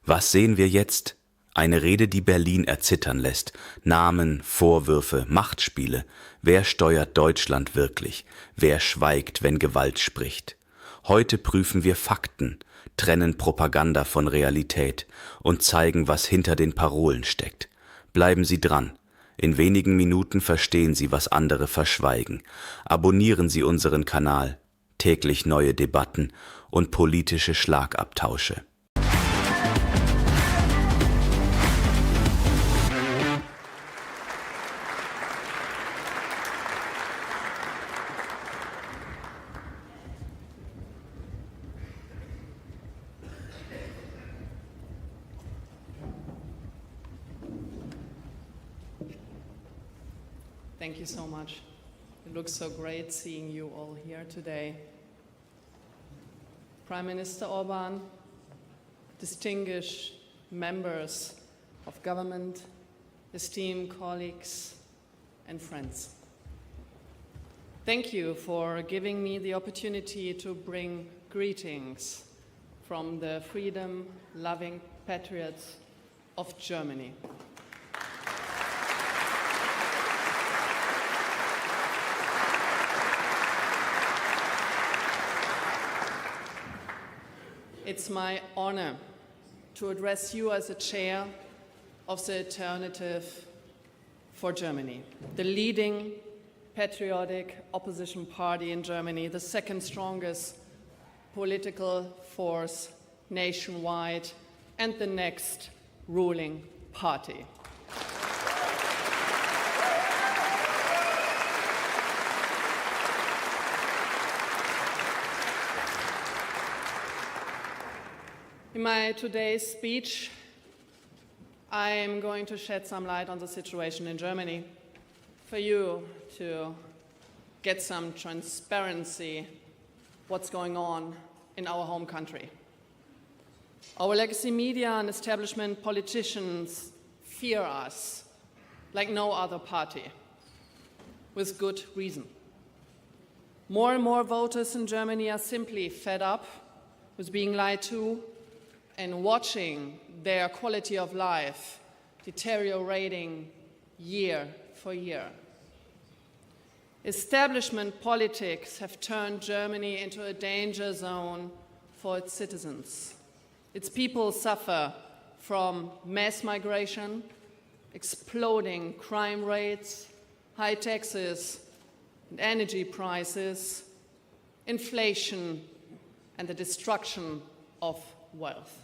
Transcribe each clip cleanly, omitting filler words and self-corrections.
Was sehen wir jetzt? Eine Rede, die Berlin erzittern lässt. Namen, Vorwürfe, Machtspiele. Wer steuert Deutschland wirklich? Wer schweigt, wenn Gewalt spricht? Heute prüfen wir Fakten, trennen Propaganda von Realität und zeigen, was hinter den Parolen steckt. Bleiben Sie dran. In wenigen Minuten verstehen Sie, was andere verschweigen. Abonnieren Sie unseren Kanal. Täglich neue Debatten und politische Schlagabtausche. Thank you so much. It looks so great seeing you all here today. Prime Minister Orbán, distinguished members of government, esteemed colleagues and friends. Thank you for giving me the opportunity to bring greetings from the freedom-loving patriots of Germany. It's my honor to address you as the chair of the Alternative for Germany, the leading patriotic opposition party in Germany, the second strongest political force nationwide, and the next ruling party. In my today's speech, I am going to shed some light on the situation in Germany for you to get some transparency what's going on in our home country. Our legacy media and establishment politicians fear us like no other party, with good reason. More and more voters in Germany are simply fed up with being lied to and watching their quality of life deteriorating year for year. Establishment politics have turned Germany into a danger zone for its citizens. Its people suffer from mass migration, exploding crime rates, high taxes and energy prices, inflation, and the destruction of wealth.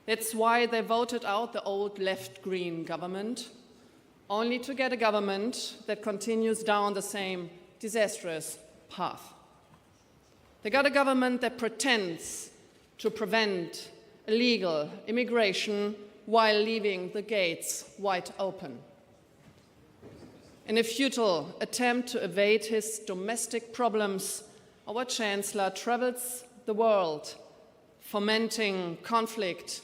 That's why they voted out the old left-green government, only to get a government that continues down the same disastrous path. They got a government that pretends to prevent illegal immigration while leaving the gates wide open. In a futile attempt to evade his domestic problems, our Chancellor travels the world, fomenting conflict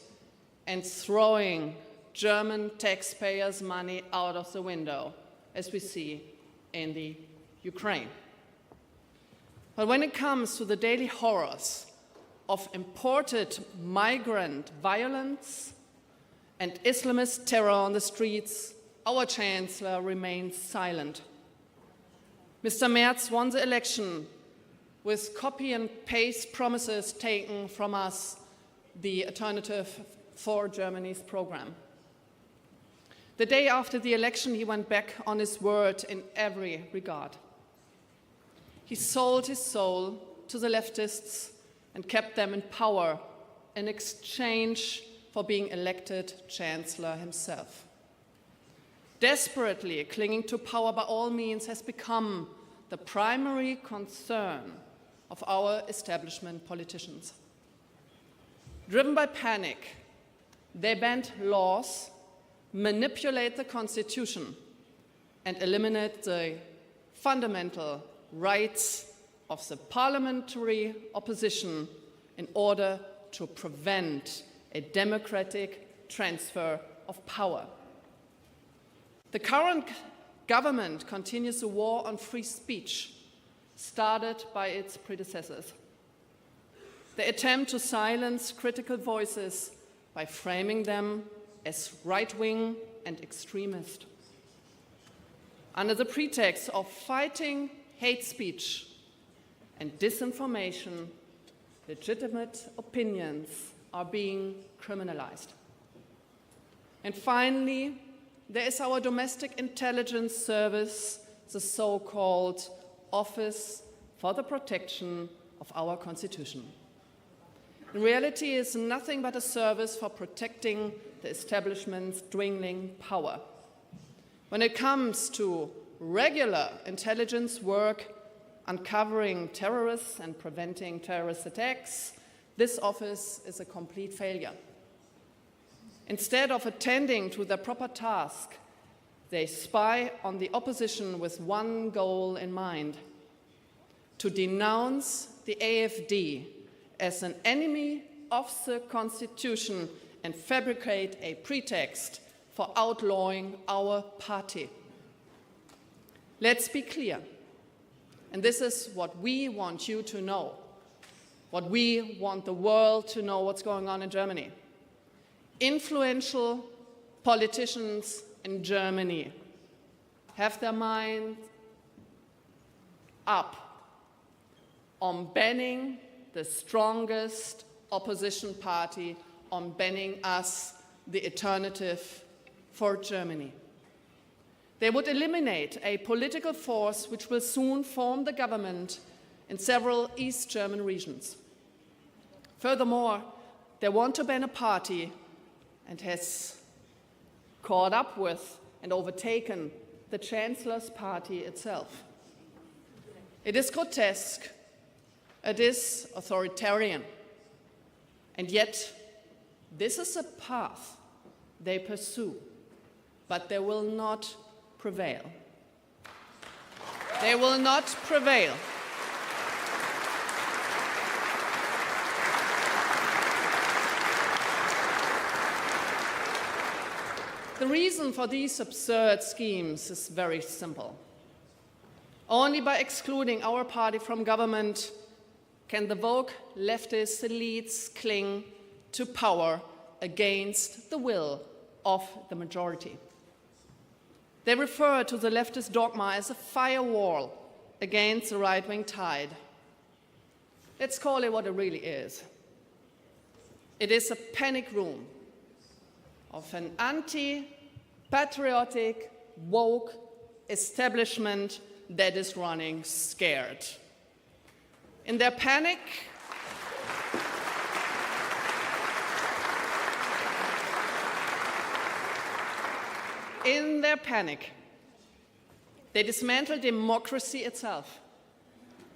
and throwing German taxpayers' money out of the window, as we see in the Ukraine. But when it comes to the daily horrors of imported migrant violence and Islamist terror on the streets, our Chancellor remains silent. Mr. Merz won the election with copy and paste promises taken from us, the Alternative for Germany's program. The day after the election, he went back on his word in every regard. He sold his soul to the leftists and kept them in power in exchange for being elected Chancellor himself. Desperately clinging to power by all means has become the primary concern of our establishment politicians. Driven by panic, they bend laws, manipulate the Constitution, and eliminate the fundamental rights of the parliamentary opposition in order to prevent a democratic transfer of power. The current government continues the war on free speech, started by its predecessors. They attempt to silence critical voices by framing them as right-wing and extremist. Under the pretext of fighting hate speech and disinformation, legitimate opinions are being criminalized. And finally, there is our domestic intelligence service, the so-called Office for the Protection of our Constitution. In reality, it is nothing but a service for protecting the establishment's dwindling power. When it comes to regular intelligence work, uncovering terrorists and preventing terrorist attacks, this office is a complete failure. Instead of attending to their proper task, they spy on the opposition with one goal in mind: to denounce the AfD as an enemy of the Constitution and fabricate a pretext for outlawing our party. Let's be clear, and this is what we want you to know, what we want the world to know what's going on in Germany. Influential politicians in Germany have their mind up on banning the strongest opposition party, on banning us, the alternative for Germany. They would eliminate a political force which will soon form the government in several East German regions. Furthermore, they want to ban a party and has caught up with and overtaken the Chancellor's party itself. It is grotesque, it is authoritarian, and yet this is a path they pursue, but they will not prevail. They will not prevail. The reason for these absurd schemes is very simple. Only by excluding our party from government can the woke leftist elites cling to power against the will of the majority. They refer to the leftist dogma as a firewall against the right-wing tide. Let's call it what it really is. It is a panic room of an anti-patriotic, woke establishment that is running scared. In their panic, they dismantle democracy itself.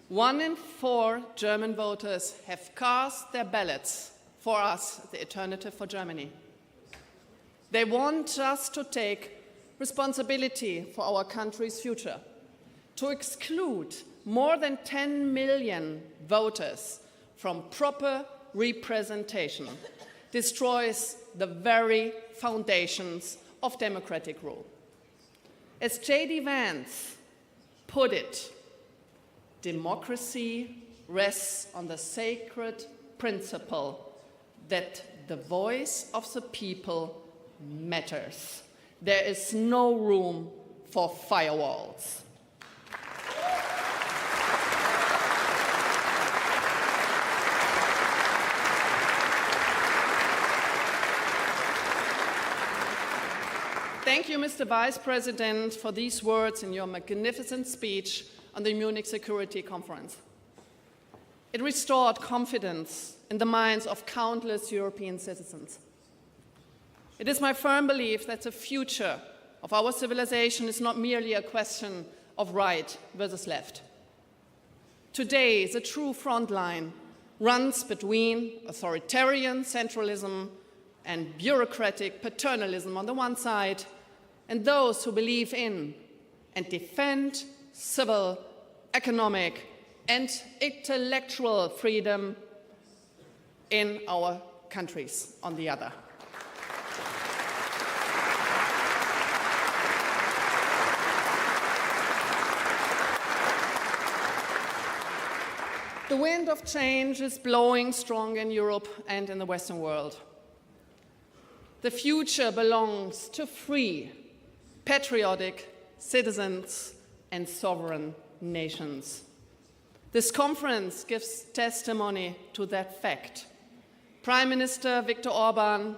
1 in 4 German voters have cast their ballots for us, the alternative for Germany. They want us to take responsibility for our country's future, to exclude more than 10 million voters from proper representation, destroys the very foundations of democratic rule. As J.D. Vance put it, democracy rests on the sacred principle that the voice of the people matters. There is no room for firewalls. Thank you, Mr. Vice President, for these words in your magnificent speech on the Munich Security Conference. It restored confidence in the minds of countless European citizens. It is my firm belief that the future of our civilization is not merely a question of right versus left. Today, the true front line runs between authoritarian centralism and bureaucratic paternalism on the one side, and those who believe in and defend civil, economic, and intellectual freedom in our countries on the other. The wind of change is blowing strong in Europe and in the Western world. The future belongs to free, patriotic citizens and sovereign nations. This conference gives testimony to that fact. Prime Minister Viktor Orbán,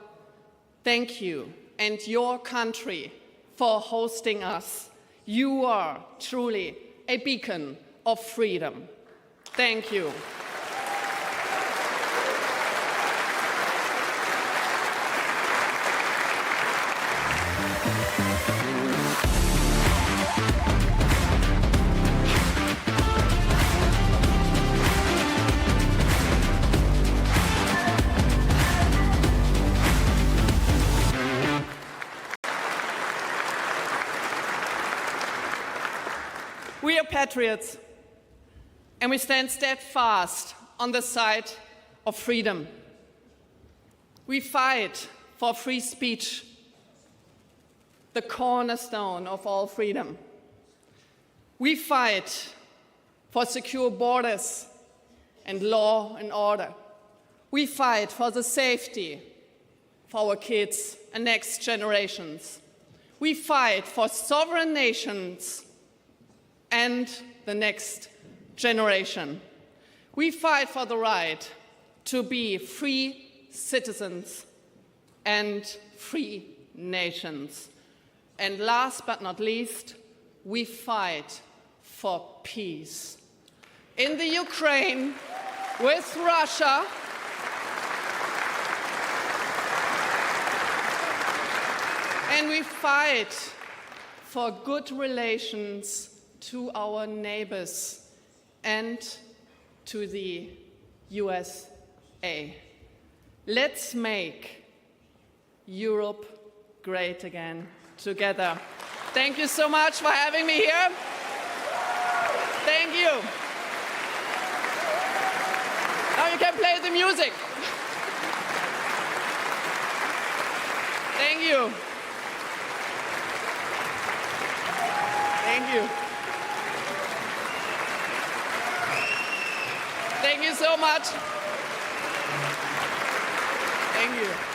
thank you and your country for hosting us. You are truly a beacon of freedom. Thank you. We are patriots, and we stand steadfast on the side of freedom. We fight for free speech, the cornerstone of all freedom. We fight for secure borders and law and order. We fight for the safety for our kids and next generations. We fight for sovereign nations and the next generation. We fight for the right to be free citizens and free nations. And last but not least, we fight for peace. In the Ukraine, with Russia, and we fight for good relations to our neighbors and to the USA. Let's make Europe great again together. Thank you so much for having me here. Thank you. Now you can play the music. Thank you. Thank you. Thank you so much. Thank you.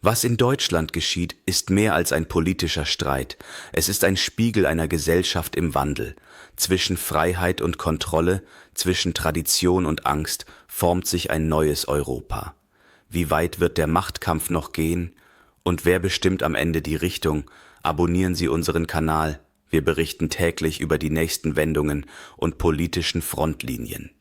Was in Deutschland geschieht, ist mehr als ein politischer Streit. Es ist ein Spiegel einer Gesellschaft im Wandel. Zwischen Freiheit und Kontrolle, zwischen Tradition und Angst formt sich ein neues Europa. Wie weit wird der Machtkampf noch gehen? Und wer bestimmt am Ende die Richtung? Abonnieren Sie unseren Kanal. Wir berichten täglich über die nächsten Wendungen und politischen Frontlinien.